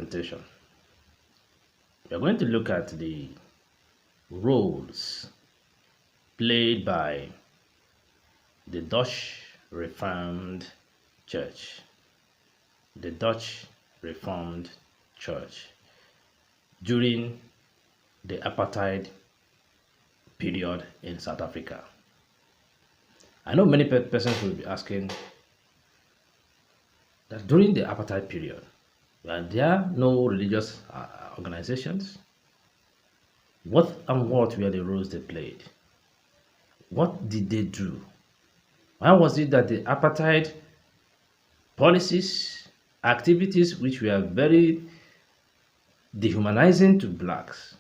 presentation, we are going to look at the roles played by the Dutch Reformed Church. The Dutch Reformed Church during the apartheid period in South Africa. I know many persons will be asking that during the apartheid period, were there no religious organizations? What were the roles they played? What did they do? Why was it that the apartheid policies, activities which were very dehumanizing to blacks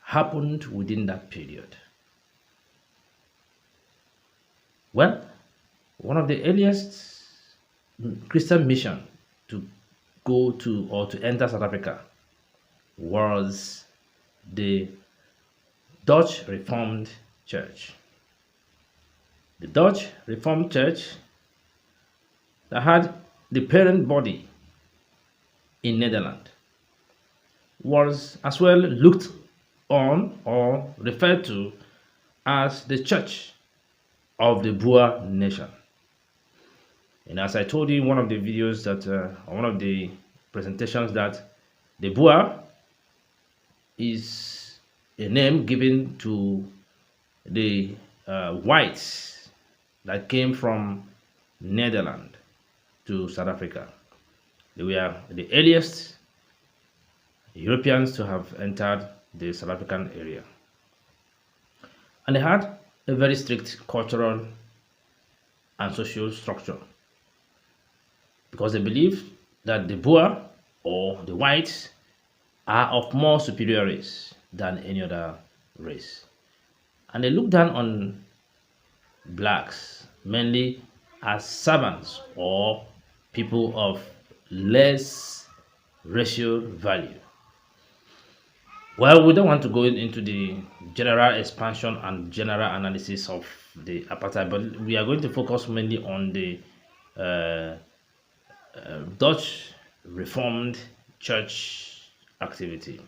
happened within that period? Well, one of the earliest Christian mission to go to or to enter South Africa was the Dutch Reformed Church. The Dutch Reformed Church that had the parent body in Netherlands was as well looked on or referred to as the Church of the Boer nation. And as I told you in one of the videos that, one of the presentations, that the Boer is a name given to the whites that came from Netherlands to South Africa. They were the earliest Europeans to have entered the South African area. And they had a very strict cultural and social structure, because they believed that the Boer or the whites are of more superior race than any other race. And they looked down on blacks mainly as servants or people of less racial value. Well, we don't want to go into the general expansion and general analysis of the apartheid, but we are going to focus mainly on the Dutch Reformed Church activity.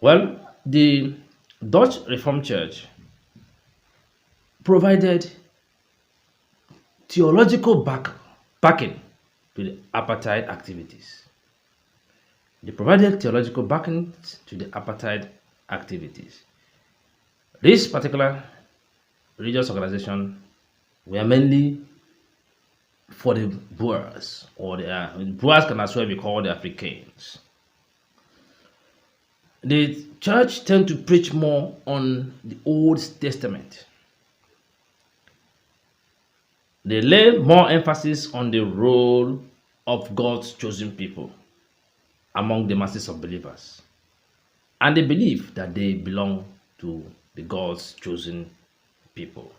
Well, the Dutch Reformed Church provided theological backing to the apartheid activities. They provided theological backing to the apartheid activities. This particular religious organization were mainly for the Boers, or the Boers can as well be called the Afrikaans. The church tend to preach more on the Old Testament. They lay more emphasis on the role of God's chosen people among the masses of believers, and they believe that they belong to the God's chosen people.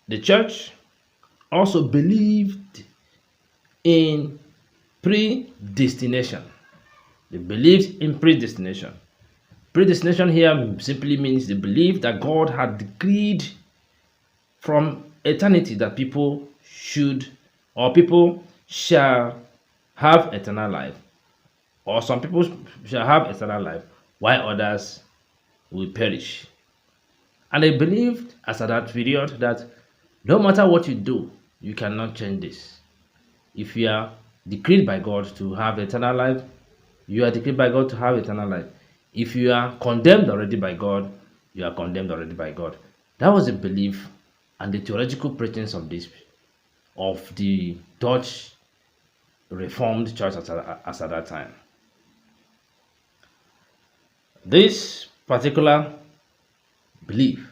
The church also believed in predestination. They believed in predestination. Predestination here simply means the belief that God had decreed from eternity that people should, or people shall have eternal life, or some people shall have eternal life while others will perish. And they believed as at that period that no matter what you do, you cannot change this. If you are decreed by God to have eternal life, you are decreed by God to have eternal life. If you are condemned already by God, you are condemned already by God. That was the belief and the theological preachings of the Dutch Reformed Church as at that time. This particular belief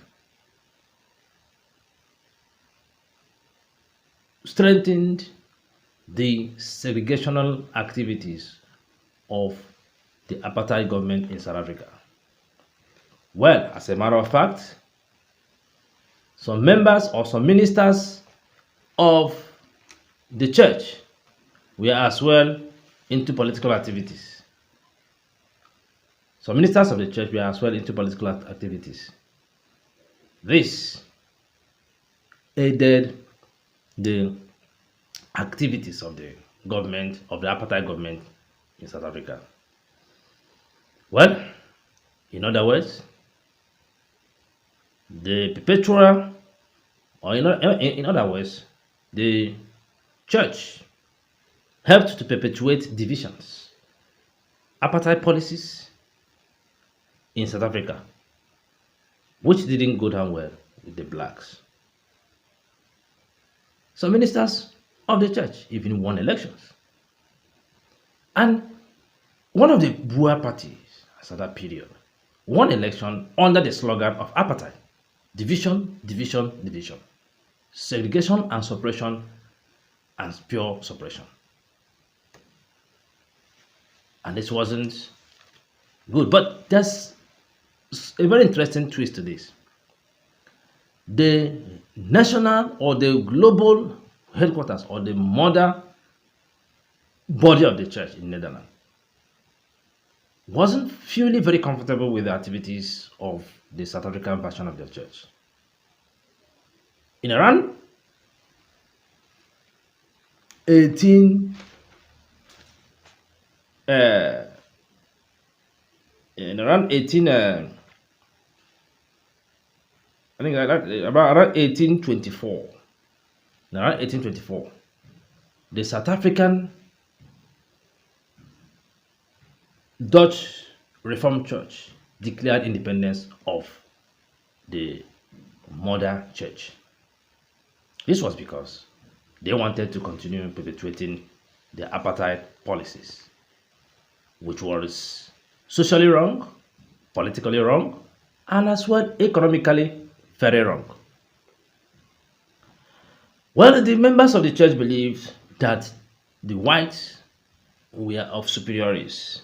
strengthened the segregational activities of the apartheid government in South Africa. Well, as a matter of fact, some members or some ministers of the church were as well into political activities. Some ministers of the church were as well into political activities. This aided the activities of the government, of the apartheid government in South Africa. Well, in other words, the perpetual, or in other words, the church helped to perpetuate divisions, apartheid policies in South Africa, which didn't go down well with the blacks. Some ministers of the church even won elections. And one of the Boer parties at that period won election under the slogan of apartheid: division, division, division, segregation and suppression, and pure suppression. And this wasn't good. But there's a very interesting twist to this. The national or the global headquarters or the mother body of the church in Netherlands wasn't feeling very comfortable with the activities of the South African version of the church. In around 18 in around 18 I think about around 1824. Around 1824, the South African Dutch Reformed Church declared independence of the mother church. This was because they wanted to continue perpetuating the apartheid policies, which was socially wrong, politically wrong, and as well economically very wrong. Well, the members of the church believed that the whites were of superior race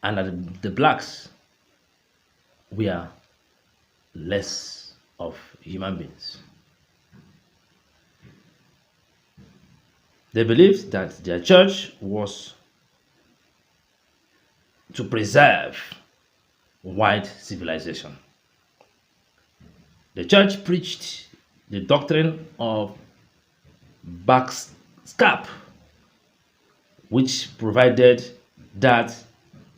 and that the blacks were less of human beings. They believed that their church was to preserve white civilization. The church preached the doctrine of backscap, which provided that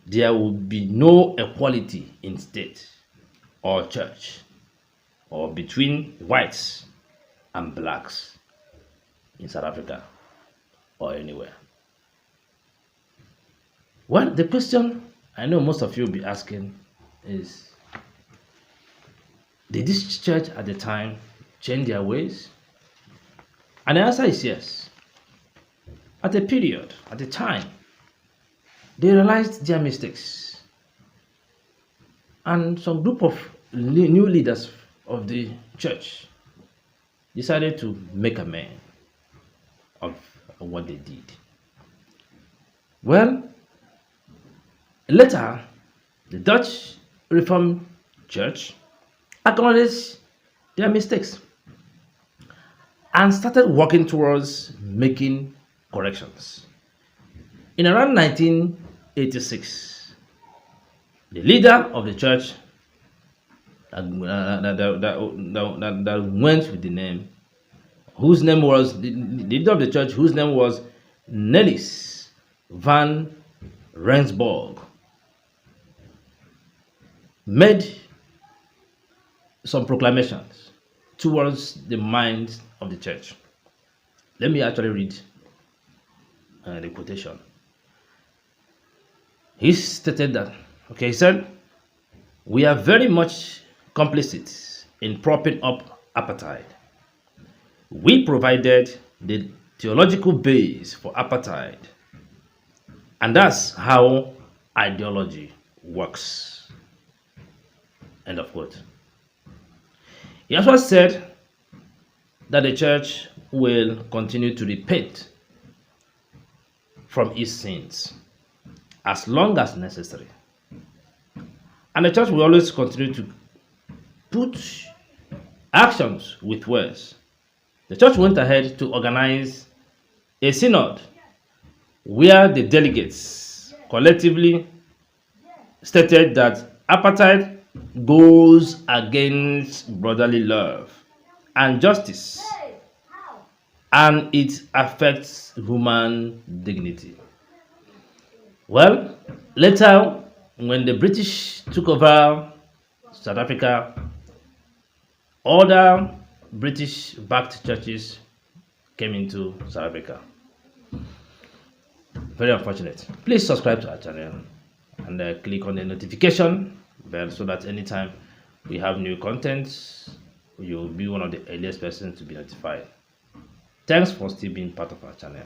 there would be no equality in state or church or between whites and blacks in South Africa or anywhere. Well, the question I know most of you will be asking is, did this church at the time change their ways? And the answer is yes. At a period, at a time, they realized their mistakes. And some group of new leaders of the church decided to make amends of what they did. Well, later, the Dutch Reformed Church acknowledged their mistakes and started working towards making corrections. In around 1986, the leader of the church that went with the name, whose name was the leader of the church, whose name was Nellis van Rensburg, made some proclamations towards the minds of the church. Let me actually read the quotation. He stated that, he said, "We are very much complicit in propping up apartheid. We provided the theological base for apartheid, and that's how ideology works." End of quote. He also said that the church will continue to repent from its sins as long as necessary. And the church will always continue to put actions with words. The church went ahead to organize a synod where the delegates collectively stated that apartheid goes against brotherly love and justice, and it affects human dignity. Well, later, when the British took over South Africa, other British-backed churches came into South Africa. Very unfortunate. Please subscribe to our channel and click on the notification bell so that anytime we have new content, you'll be one of the earliest persons to be notified. Thanks for still being part of our channel.